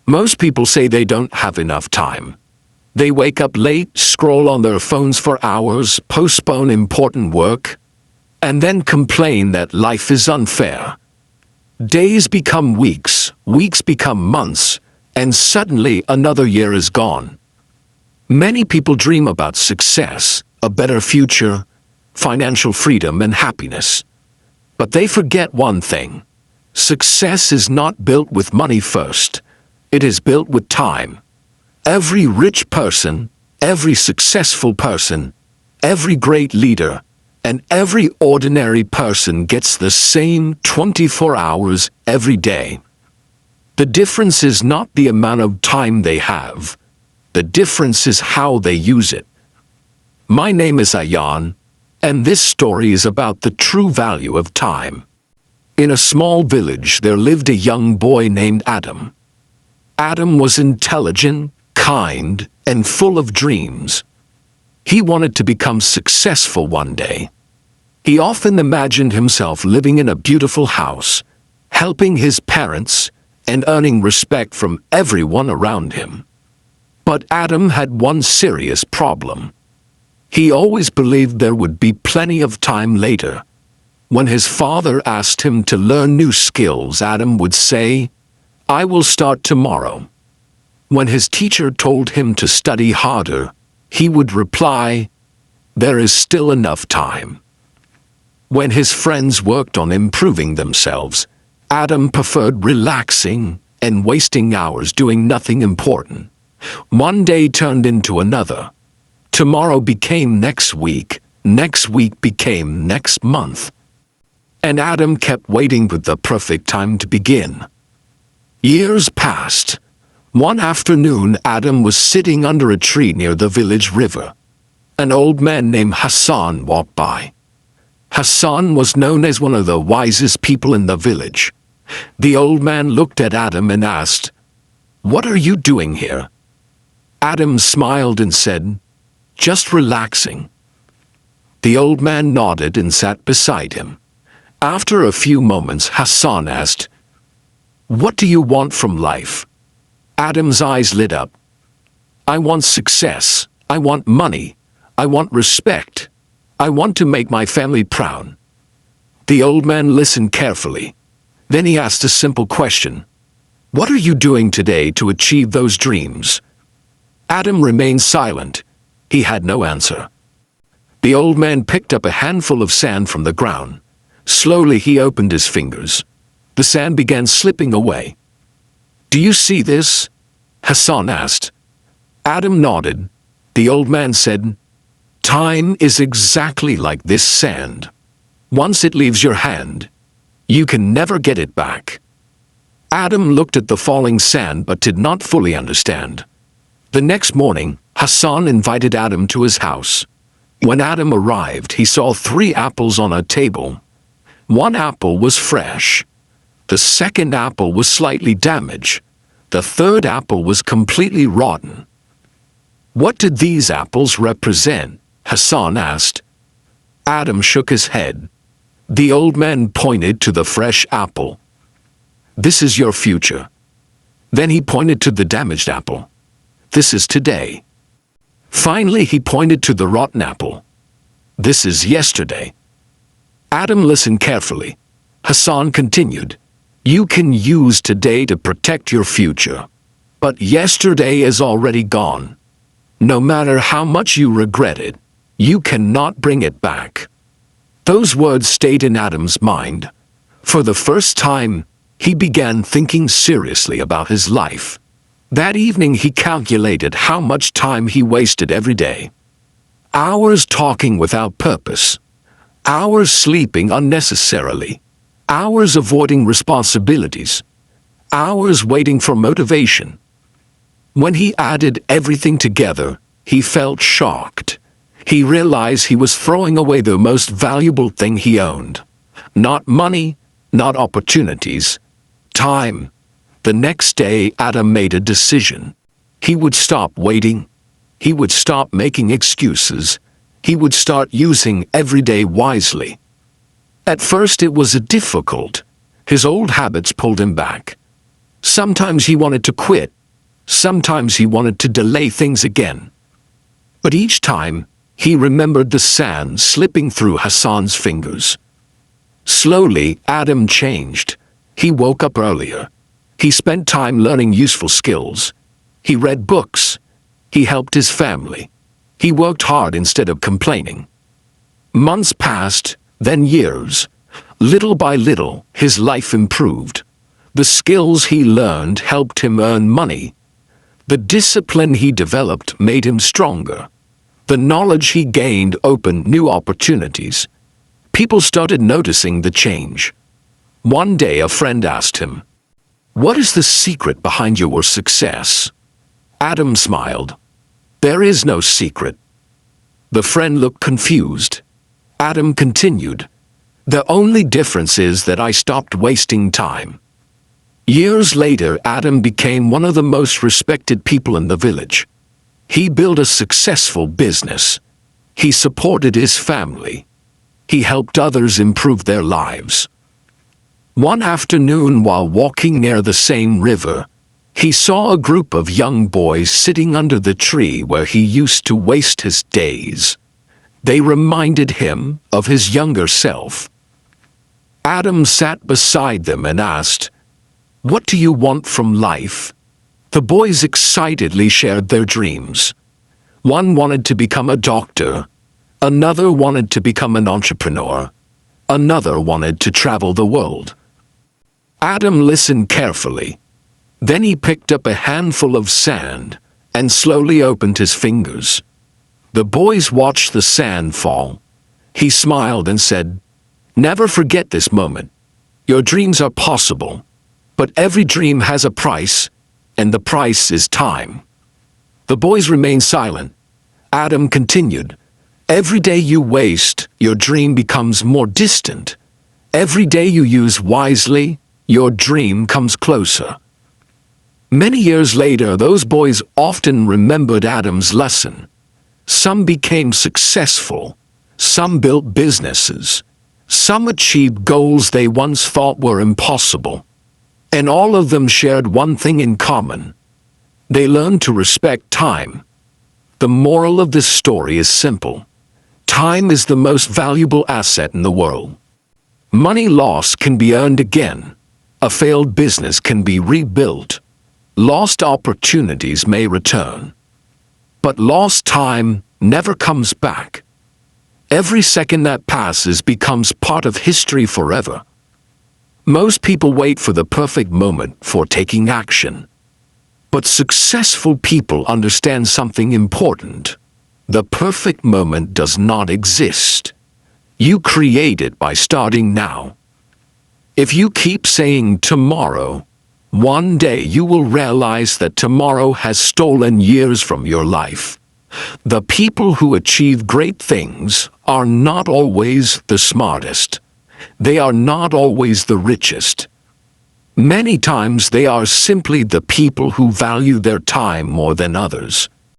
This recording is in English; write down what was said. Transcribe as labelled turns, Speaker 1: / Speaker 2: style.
Speaker 1: Most people say they don't have enough time. They wake up late, scroll on their phones for hours, postpone important work, and then complain that life is unfair. Days become weeks, weeks become months, and suddenly another year is gone. Many people dream about success, a better future, financial freedom and happiness. But they forget one thing. Success is not built with money first. It is built with time. Every rich person, every successful person, every great leader, and every ordinary person gets the same 24 hours every day. The difference is not the amount of time they have. The difference is how they use it. My name is Ayan, and this story is about the true value of time. In a small village there lived a young boy named Adam. Adam was intelligent, kind, and full of dreams. He wanted to become successful one day. He often imagined himself living in a beautiful house, helping his parents, and earning respect from everyone around him. But Adam had one serious problem. He always believed there would be plenty of time later. When his father asked him to learn new skills, Adam would say, "I will start tomorrow." When his teacher told him to study harder, he would reply, "There is still enough time." When his friends worked on improving themselves, Adam preferred relaxing and wasting hours doing nothing important. One day turned into another. Tomorrow became next week became next month. And Adam kept waiting for the perfect time to begin. Years passed. One afternoon, Adam was sitting under a tree near the village river. An old man named Hassan walked by. Hassan was known as one of the wisest people in the village. The old man looked at Adam and asked, "What are you doing here?" Adam smiled and said, "Just relaxing." The old man nodded and sat beside him. After a few moments, Hassan asked, "What do you want from life?" Adam's eyes lit up. "I want success. I want money. I want respect. I want to make my family proud." The old man listened carefully. Then he asked a simple question. "What are you doing today to achieve those dreams?" Adam remained silent. He had no answer. The old man picked up a handful of sand from the ground. Slowly he opened his fingers. The sand began slipping away. "Do you see this?" Hassan asked. Adam nodded. The old man said, "Time is exactly like this sand. Once it leaves your hand, you can never get it back." Adam looked at the falling sand but did not fully understand. The next morning, Hassan invited Adam to his house. When Adam arrived, he saw 3 apples on a table. One apple was fresh. The second apple was slightly damaged. The third apple was completely rotten. "What did these apples represent?" Hassan asked. Adam shook his head. The old man pointed to the fresh apple. "This is your future." Then he pointed to the damaged apple. "This is today." Finally, he pointed to the rotten apple. "This is yesterday." Adam listened carefully. Hassan continued, "You can use today to protect your future. But yesterday is already gone. No matter how much you regret it, you cannot bring it back." Those words stayed in Adam's mind. For the first time, he began thinking seriously about his life. That evening he calculated how much time he wasted every day. Hours talking without purpose. Hours sleeping unnecessarily. Hours avoiding responsibilities. Hours waiting for motivation. When he added everything together, he felt shocked. He realized he was throwing away the most valuable thing he owned. Not money, not opportunities. Time. The next day, Adam made a decision. He would stop waiting. He would stop making excuses. He would start using every day wisely. At first it was difficult. His old habits pulled him back. Sometimes he wanted to quit. Sometimes he wanted to delay things again. But each time, he remembered the sand slipping through Hassan's fingers. Slowly, Adam changed. He woke up earlier. He spent time learning useful skills. He read books. He helped his family. He worked hard instead of complaining. Months passed, then years. Little by little, his life improved. The skills he learned helped him earn money. The discipline he developed made him stronger. The knowledge he gained opened new opportunities. People started noticing the change. One day a friend asked him, "What is the secret behind your success?" Adam smiled. "There is no secret." The friend looked confused. Adam continued, "The only difference is that I stopped wasting time." Years later, Adam became one of the most respected people in the village. He built a successful business. He supported his family. He helped others improve their lives. One afternoon, while walking near the same river, he saw a group of young boys sitting under the tree where he used to waste his days. They reminded him of his younger self. Adam sat beside them and asked, "What do you want from life?" The boys excitedly shared their dreams. One wanted to become a doctor. Another wanted to become an entrepreneur. Another wanted to travel the world. Adam listened carefully. Then he picked up a handful of sand and slowly opened his fingers. The boys watched the sand fall. He smiled and said, "Never forget this moment. Your dreams are possible, but every dream has a price, and the price is time." The boys remained silent. Adam continued, "Every day you waste, your dream becomes more distant. Every day you use wisely, your dream comes closer." Many years later, those boys often remembered Adam's lesson. Some became successful. Some built businesses. Some achieved goals they once thought were impossible. And all of them shared one thing in common. They learned to respect time. The moral of this story is simple. Time is the most valuable asset in the world. Money lost can be earned again. A failed business can be rebuilt. Lost opportunities may return. But lost time never comes back. Every second that passes becomes part of history forever. Most people wait for the perfect moment for taking action. But successful people understand something important. The perfect moment does not exist. You create it by starting now. If you keep saying tomorrow, one day you will realize that tomorrow has stolen years from your life. The people who achieve great things are not always the smartest. They are not always the richest. Many times they are simply the people who value their time more than others.